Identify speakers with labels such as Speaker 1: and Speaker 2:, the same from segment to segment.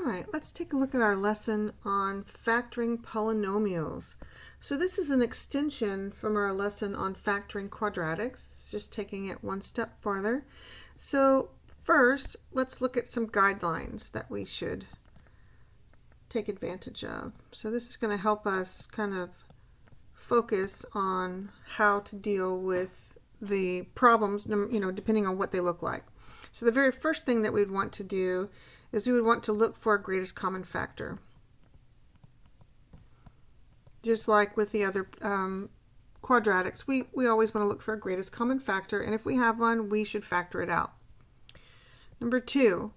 Speaker 1: right, let's take a look at our lesson on factoring polynomials. So this is an extension from our lesson on factoring quadratics. It's just taking it one step farther. So first, let's look at some guidelines that we should take advantage of. So this is going to help us kind of focus on how to deal with the problems, depending on what they look like. So the very first thing that we'd want to do is we would want to look for a greatest common factor. Just like with the other quadratics, we always want to look for a greatest common factor, and if we have one, we should factor it out. Number two,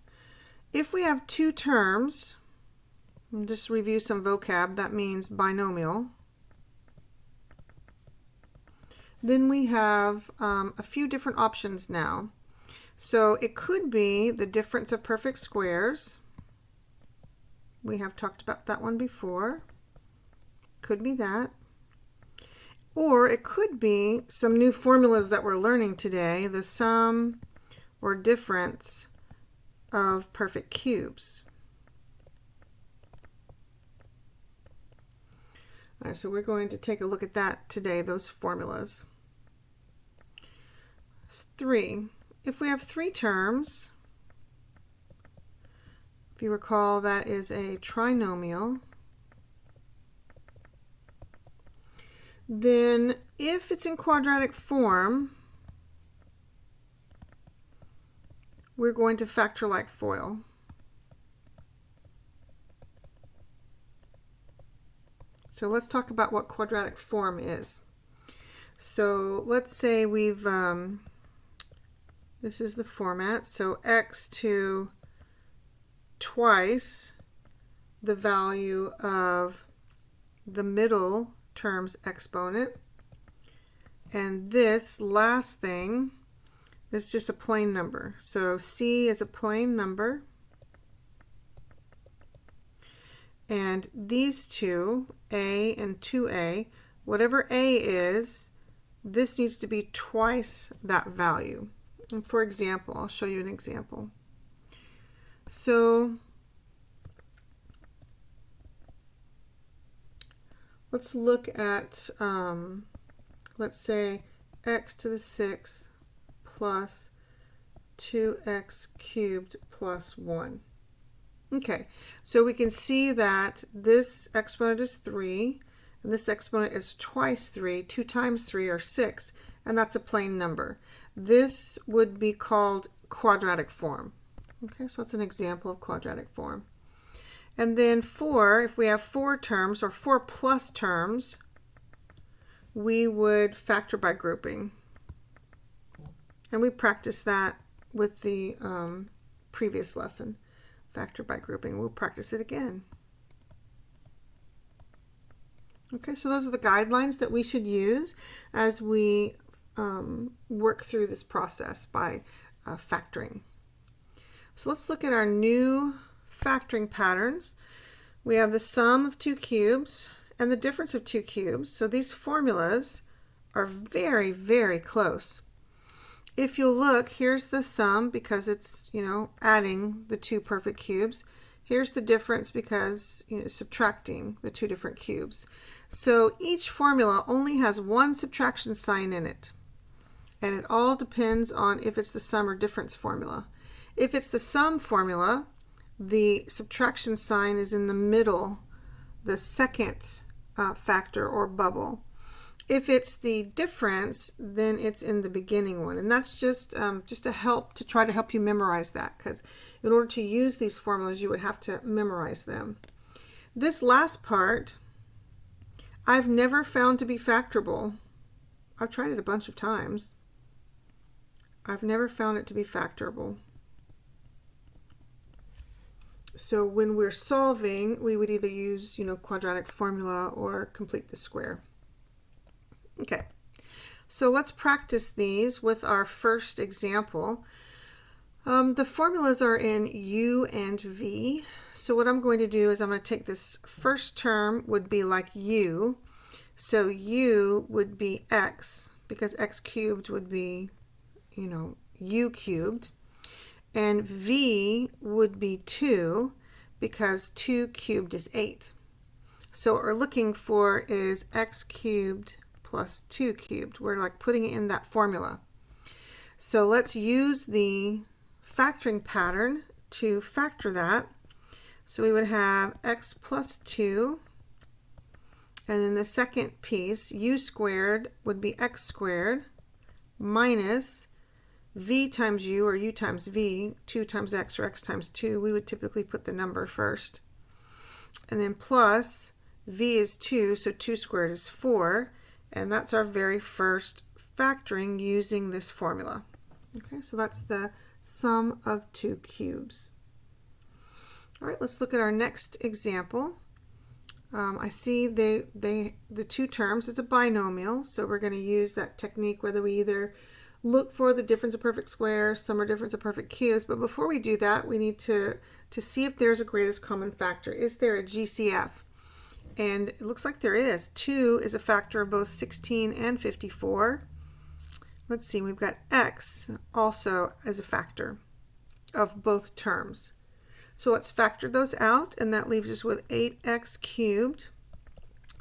Speaker 1: if we have two terms, and just review some vocab, that means binomial, then we have a few different options now. So it could be the difference of perfect squares. We have talked about that one before. Could be that. Or it could be some new formulas that we're learning today, the sum or difference of perfect cubes. All right, so we're going to take a look at that today, those formulas. 3. If we have three terms, if you recall, that is a trinomial, then if it's in quadratic form, we're going to factor like FOIL. So let's talk about what quadratic form is. So let's say we've this is the format, so x to twice the value of the middle term's exponent, and this last thing is just a plain number. So c is a plain number, and these two, a and 2a, whatever a is, this needs to be twice that value. And for example, I'll show you an example. So let's look at, let's say x to the 6 plus 2x cubed plus 1. Okay, so we can see that this exponent is 3, and this exponent is twice 3. 2 times 3 are 6, and that's a plain number. This would be called quadratic form. Okay, so that's an example of quadratic form. And then 4, if we have 4 terms or 4 plus terms, we would factor by grouping. And we practiced that with the previous lesson, factor by grouping. We'll practice it again. Okay, so those are the guidelines that we should use as we work through this process by factoring. So let's look at our new factoring patterns. We have the sum of two cubes and the difference of two cubes. So these formulas are very, very close. If you'll look, here's the sum because it's, adding the two perfect cubes. Here's the difference because it's subtracting the two different cubes. So each formula only has one subtraction sign in it. And it all depends on if it's the sum or difference formula. If it's the sum formula, the subtraction sign is in the middle, the second factor or bubble. If it's the difference, then it's in the beginning one. And that's just to try to help you memorize that, because in order to use these formulas, you would have to memorize them. This last part, I've never found to be factorable. I've tried it a bunch of times. I've never found it to be factorable. So when we're solving, we would either use, quadratic formula or complete the square. Okay, so let's practice these with our first example. The formulas are in u and v. So what I'm going to do is I'm going to take this first term would be like u. So u would be x, because x cubed would be u cubed, and v would be 2 because 2 cubed is 8. So what we're looking for is x cubed plus 2 cubed. We're like putting it in that formula. So let's use the factoring pattern to factor that. So we would have x plus 2, and then the second piece, u squared, would be x squared minus v times u, or u times v, 2 times x, or x times 2. We would typically put the number first. And then plus v is 2, so 2 squared is 4, and that's our very first factoring using this formula. Okay, so that's the sum of 2 cubes. All right, let's look at our next example. I see the two terms is a binomial, so we're going to use that technique whether we either look for the difference of perfect squares, sum or difference of perfect cubes. But before we do that, we need to see if there's a greatest common factor. Is there a GCF? And it looks like there is. 2 is a factor of both 16 and 54. Let's see, we've got x also as a factor of both terms. So let's factor those out, and that leaves us with 8x cubed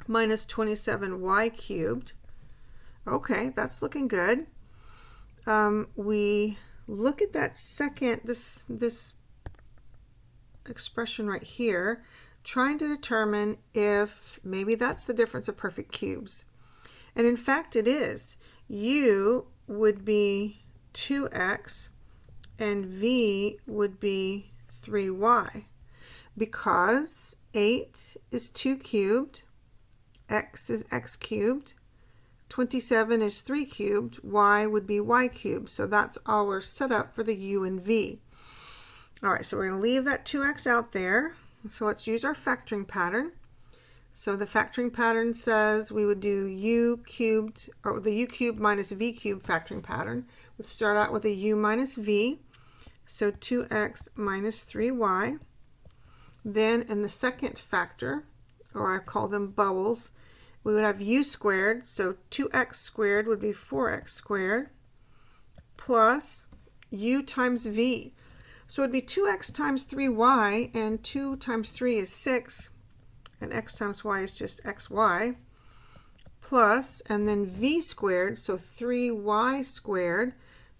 Speaker 1: minus 27y cubed. Okay, that's looking good. We look at that second, this expression right here, trying to determine if maybe that's the difference of perfect cubes. And in fact it is. U would be 2x and v would be 3y, because 8 is 2 cubed, x is x cubed, 27 is 3 cubed, y would be y cubed. So that's our setup for the u and v. All right, so we're going to leave that 2x out there. So let's use our factoring pattern. So the factoring pattern says we would do u cubed, or the u cubed minus v cubed factoring pattern. We'd start out with a u minus v, so 2x minus 3y. Then in the second factor, or I call them bubbles, we would have u squared, so 2x squared would be 4x squared, plus u times v. So it would be 2x times 3y, and 2 times 3 is 6, and x times y is just xy, plus, and then v squared, so 3y squared.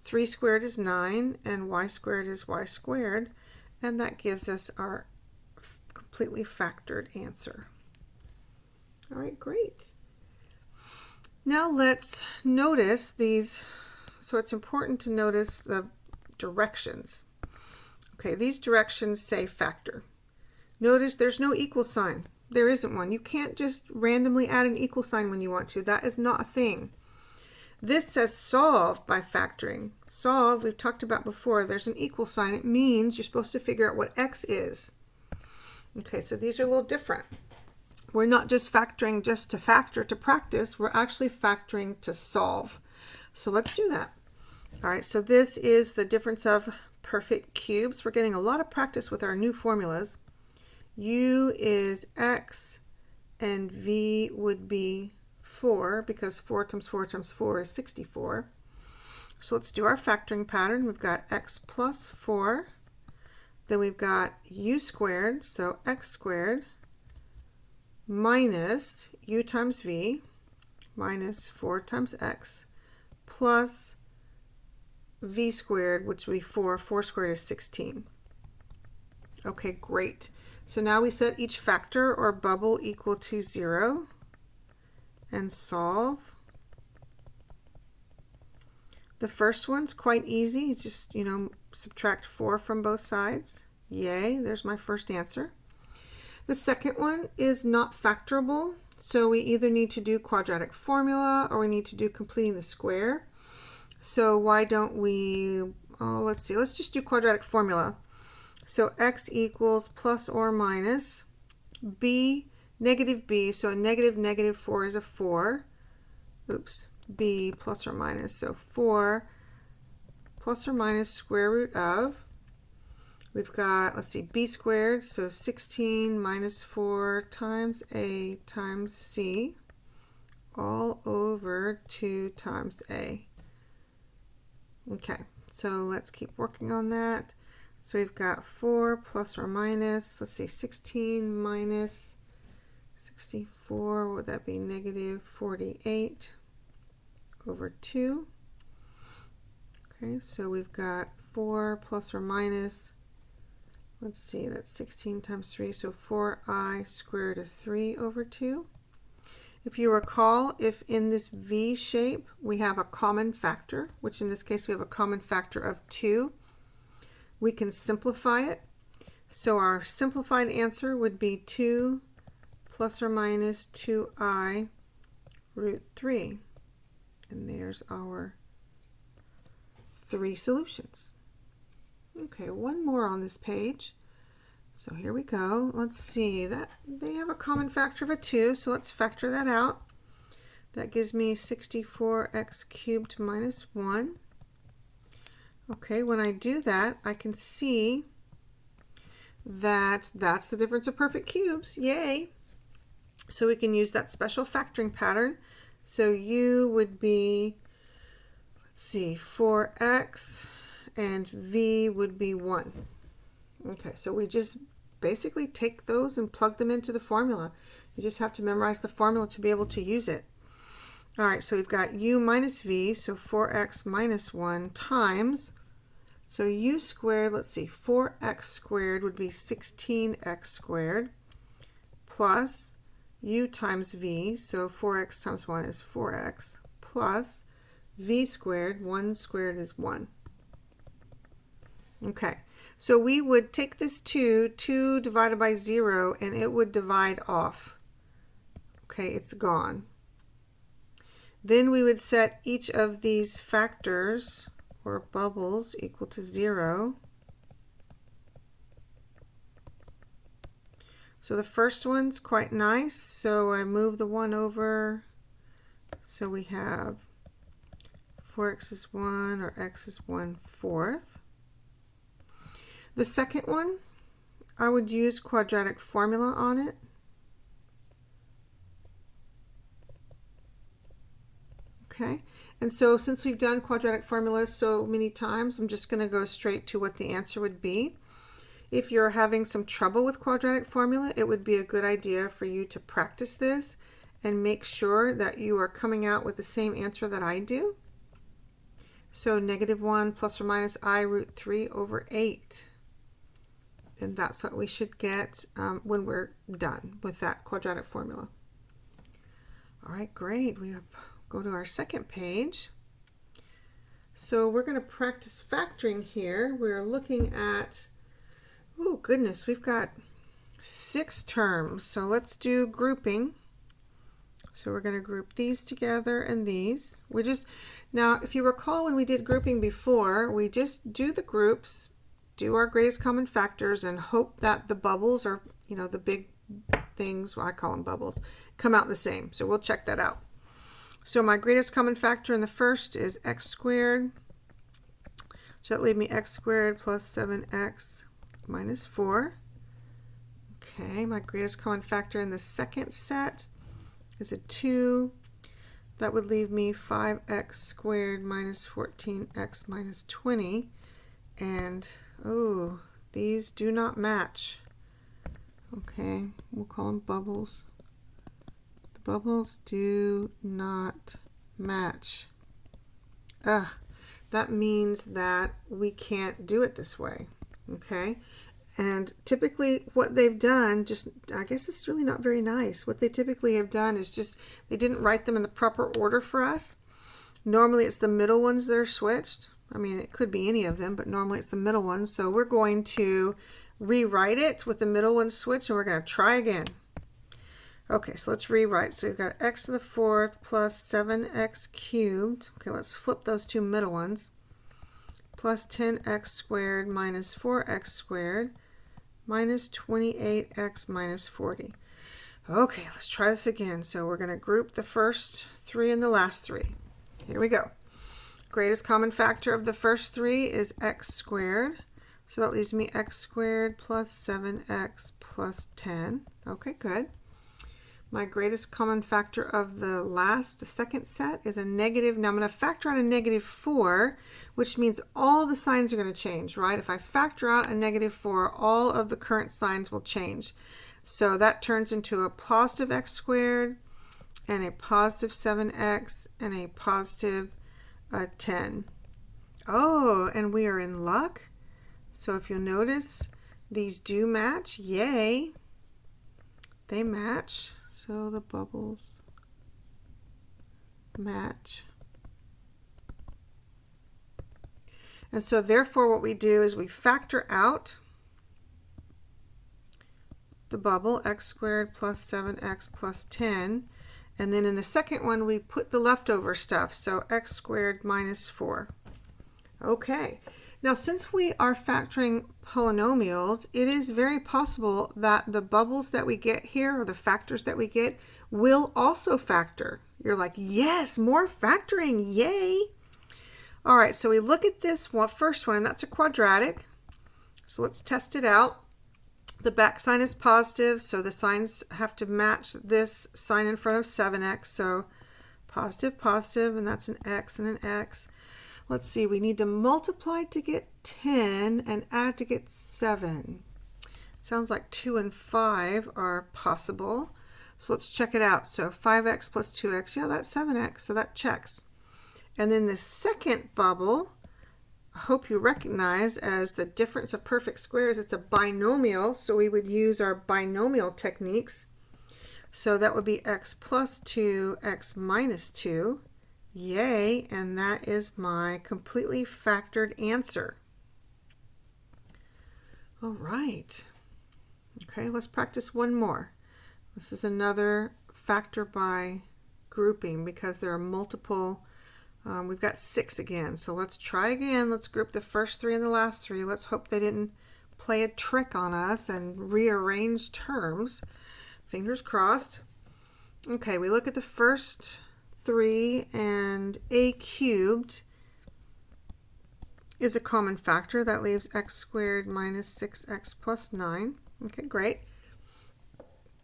Speaker 1: 3 squared is 9, and y squared is y squared, and that gives us our completely factored answer. All right, great. Now let's notice these. So it's important to notice the directions. Okay, these directions say factor. Notice there's no equal sign. There isn't one. You can't just randomly add an equal sign when you want to. That is not a thing. This says solve by factoring. Solve, we've talked about before, there's an equal sign. It means you're supposed to figure out what x is. Okay, so these are a little different. We're not just factoring just to factor to practice, we're actually factoring to solve. So let's do that. All right, so this is the difference of perfect cubes. We're getting a lot of practice with our new formulas. U is x, and v would be 4, because 4 times 4 times 4 is 64. So let's do our factoring pattern. We've got x plus 4. Then we've got u squared, so x squared, minus u times v, minus 4 times x, plus v squared, which would be 4. 4 squared is 16. Okay, great. So now we set each factor or bubble equal to 0 and solve. The first one's quite easy. It's just, subtract 4 from both sides. Yay, there's my first answer. The second one is not factorable, so we either need to do quadratic formula or we need to do completing the square. So why don't we, let's see, let's just do quadratic formula. So x equals plus or minus b, negative b, so negative 4 is a 4. Oops, b plus or minus, so 4 plus or minus square root of, we've got, let's see, b squared, so 16 minus 4 times a times c, all over 2 times a. Okay, so let's keep working on that. So we've got 4 plus or minus, let's see, 16 minus 64, would that be negative 48 over 2? Okay, so we've got 4 plus or minus, let's see, that's 16 times 3, so 4i squared of 3 over 2. If you recall, if in this V shape we have a common factor, which in this case we have a common factor of 2, we can simplify it. So our simplified answer would be 2 plus or minus 2i root 3. And there's our 3 solutions. Okay, one more on this page. So here we go. Let's see, that they have a common factor of a 2, so let's factor that out. That gives me 64x cubed minus 1. Okay, when I do that, I can see that that's the difference of perfect cubes. Yay! So we can use that special factoring pattern. So u would be, let's see, 4x, and v would be 1. Okay, so we just basically take those and plug them into the formula. You just have to memorize the formula to be able to use it. All right, so we've got u minus v, so 4x minus 1 times, so u squared, let's see, 4x squared would be 16x squared, plus u times v, so 4x times 1 is 4x, plus v squared, 1 squared is 1. Okay, so we would take this 2 divided by 0, and it would divide off. Okay, it's gone. Then we would set each of these factors or bubbles equal to 0. So the first one's quite nice, so I move the 1 over, so we have 4x is 1, or x is 1/4. The second one, I would use quadratic formula on it. Okay, and so since we've done quadratic formula so many times, I'm just going to go straight to what the answer would be. If you're having some trouble with quadratic formula, it would be a good idea for you to practice this and make sure that you are coming out with the same answer that I do. So -1 plus or minus I root 3 over 8. And that's what we should get when we're done with that quadratic formula. All right, great. We go to our second page. So we're going to practice factoring here. We're looking at, oh goodness, we've got 6 terms. So let's do grouping. So we're going to group these together and these. Now, if you recall when we did grouping before, we just do the groups, do our greatest common factors, and hope that the bubbles, or the big things, well, I call them bubbles, come out the same. So we'll check that out. So my greatest common factor in the first is x squared. So that leaves me x squared plus 7x minus 4. Okay, my greatest common factor in the second set is a 2. That would leave me 5x squared minus 14x minus 20. And, oh, these do not match. Okay, we'll call them bubbles. The bubbles do not match. That means that we can't do it this way. Okay, and typically what they've done, I guess this is really not very nice. What they typically have done is they didn't write them in the proper order for us. Normally it's the middle ones that are switched. I mean, it could be any of them, but normally it's the middle ones. So we're going to rewrite it with the middle one switched, and we're going to try again. Okay, so let's rewrite. So we've got x to the 4th plus 7x cubed. Okay, let's flip those two middle ones. Plus 10x squared minus 4x squared minus 28x minus 40. Okay, let's try this again. So we're going to group the first 3 and the last 3. Here we go. Greatest common factor of the first 3 is x squared. So that leaves me x squared plus 7x plus 10. Okay, good. My greatest common factor of the second set is a negative. Now I'm going to factor out a -4, which means all the signs are going to change, right? If I factor out a -4, all of the current signs will change. So that turns into a positive x squared and a positive 7x and a positive 10. Oh, and we are in luck. So if you'll notice, these do match. Yay! They match. So the bubbles match. And so therefore what we do is we factor out the bubble, x squared plus 7x plus 10. And then in the second one, we put the leftover stuff. So x squared minus 4. Okay. Now, since we are factoring polynomials, it is very possible that the bubbles that we get here, or the factors that we get, will also factor. You're like, yes, more factoring, yay! All right, so we look at this first one, and that's a quadratic. So let's test it out. The back sign is positive, so the signs have to match this sign in front of 7x. So positive, positive, and that's an x and an x. Let's see, we need to multiply to get 10 and add to get 7. Sounds like 2 and 5 are possible. So let's check it out. So 5x plus 2x, yeah, that's 7x, so that checks. And then the second bubble, I hope you recognize as the difference of perfect squares, it's a binomial, so we would use our binomial techniques. So that would be x plus 2, x minus 2. Yay, and that is my completely factored answer. All right. Okay, let's practice one more. This is another factor by grouping because there are multiple. We've got 6 again, so let's try again. Let's group the first 3 and the last 3. Let's hope they didn't play a trick on us and rearrange terms. Fingers crossed. Okay, we look at the first 3, and a cubed is a common factor. That leaves x squared minus 6x plus 9. Okay, great.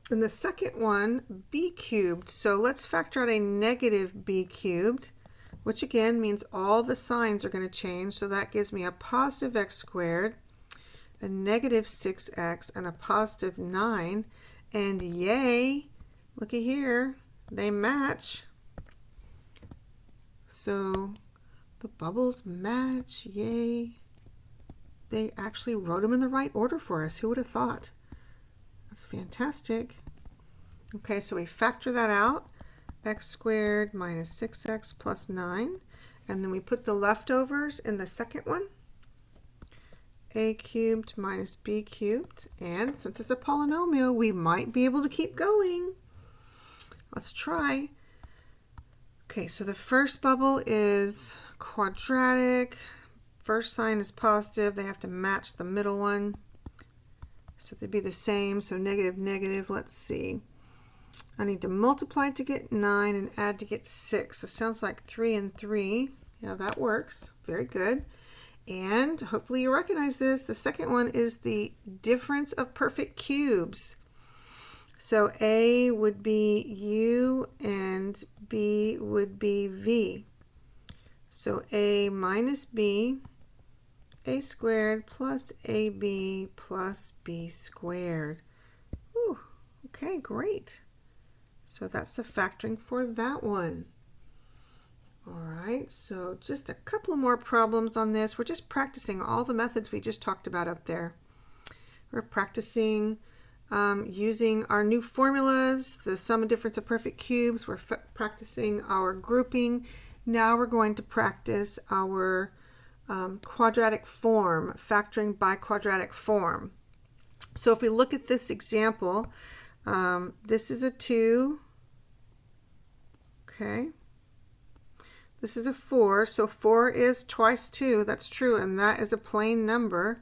Speaker 1: And the second one, b cubed. So let's factor out a negative b cubed, which again means all the signs are going to change. So that gives me a positive x squared, a negative 6x, and a positive 9. And yay, looky here, they match. So the bubbles match, yay. They actually wrote them in the right order for us. Who would have thought? That's fantastic. Okay, so we factor that out. X squared minus 6x plus 9. And then we put the leftovers in the second one. A cubed minus b cubed. And since it's a polynomial, we might be able to keep going. Let's try. Okay, so the first bubble is quadratic. First sign is positive. They have to match the middle one. So they'd be the same. So negative, negative. Let's see. I need to multiply to get 9 and add to get 6. So it sounds like 3 and 3. Yeah, that works. Very good. And hopefully you recognize this. The second one is the difference of perfect cubes. So A would be U and B would be V. So A minus B, A squared plus AB plus B squared. Whew, okay, great. So that's the factoring for that one. All right, so just a couple more problems on this. We're just practicing all the methods we just talked about up there. We're practicing using our new formulas, the sum and difference of perfect cubes. We're practicing our grouping. Now we're going to practice our quadratic form, factoring by quadratic form. So if we look at this example, this is a 2. Okay. This is a 4. So 4 is twice 2. That's true, and that is a plain number.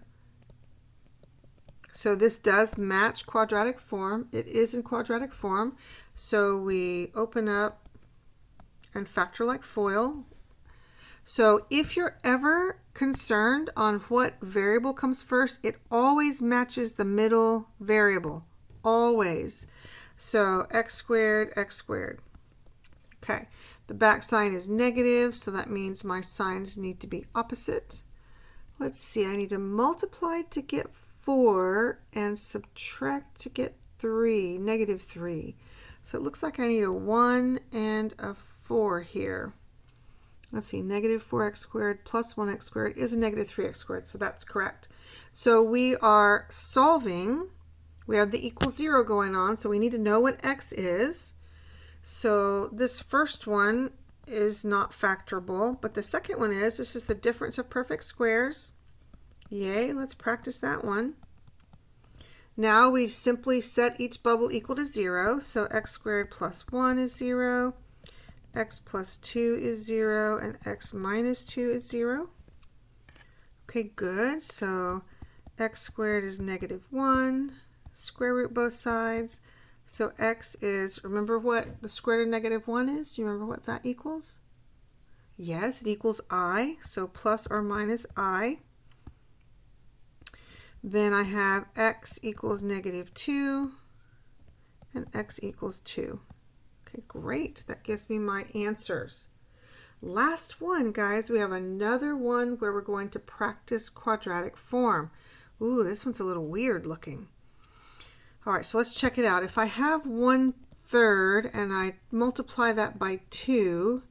Speaker 1: So this does match quadratic form. It is in quadratic form. So we open up and factor like FOIL. So if you're ever concerned on what variable comes first, it always matches the middle variable. Always. So x squared, x squared. Okay, the back sign is negative, so that means my signs need to be opposite. Let's see, I need to multiply to get 4 and subtract to get 3, negative 3. So it looks like I need a 1 and a 4 here. Let's see, negative 4x squared plus 1x squared is a negative 3x squared, so that's correct. So we are solving. We have the equal 0 going on, so we need to know what x is. So this first one is not factorable, but the second one is. This is the difference of perfect squares. Yay, let's practice that one. Now we simply set each bubble equal to 0, so x squared plus 1 is 0, x plus 2 is 0, and x minus 2 is 0. Okay, good. So x squared is negative 1, square root both sides. So x is, remember what the square root of negative 1 is? Do you remember what that equals? Yes, it equals I, so plus or minus I. Then I have x equals negative 2 and x equals 2. Okay, great. That gives me my answers. Last one, guys. We have another one where we're going to practice quadratic form. Ooh, this one's a little weird looking. All right, so let's check it out. If I have 1/3 and I multiply that by 2,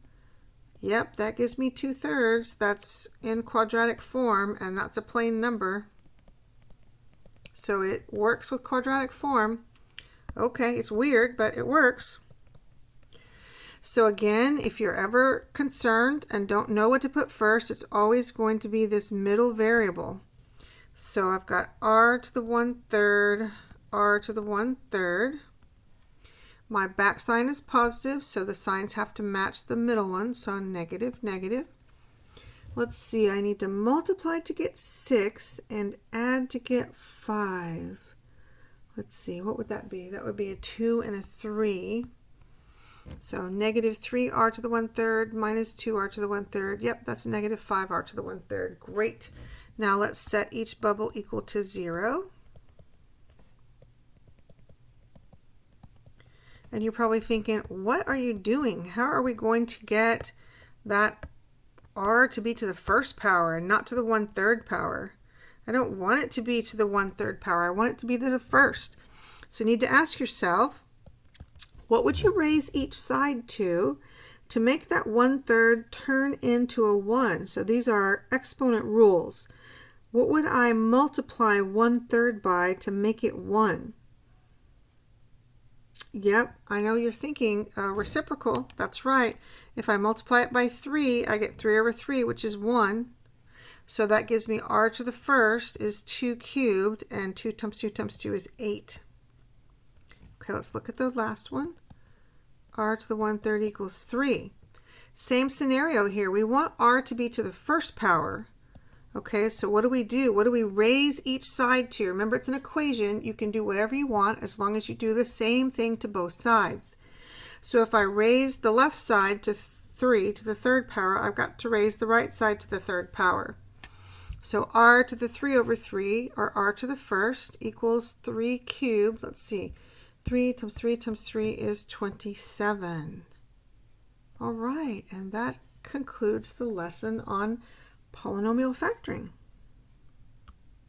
Speaker 1: yep, that gives me 2/3. That's in quadratic form, and that's a plain number. So it works with quadratic form. Okay, it's weird, but it works. So again, if you're ever concerned and don't know what to put first, it's always going to be this middle variable. So I've got r to the 1/3, r to the 1/3. My back sign is positive, so the signs have to match the middle one, so negative, negative. Let's see, I need to multiply to get 6 and add to get 5. Let's see, what would that be? That would be a 2 and a 3. So negative 3r to the 1/3 minus 2r to the 1/3. Yep, that's negative 5r to the 1/3. Great. Now let's set each bubble equal to 0. And you're probably thinking, what are you doing? How are we going to get that r to be to the first power and not to the 1/3 power? I don't want it to be to the 1/3 power. I want it to be to the first. So you need to ask yourself, what would you raise each side to make that 1/3 turn into a 1? So these are exponent rules. What would I multiply 1/3 by to make it 1? Yep, I know you're thinking reciprocal. That's right. If I multiply it by 3, I get 3/3, which is 1. So that gives me r to the first is 2 cubed, and 2 times 2 times 2 is 8. Okay, let's look at the last one. R to the 1/3 equals 3. Same scenario here. We want r to be to the first power. Okay, so what do we do? What do we raise each side to? Remember, it's an equation. You can do whatever you want as long as you do the same thing to both sides. So if I raise the left side to 3 to the 3rd power, I've got to raise the right side to the 3rd power. So r to the 3/3, or r to the first, equals 3 cubed. Let's see. 3 times 3 times 3 is 27. All right, and that concludes the lesson on polynomial factoring.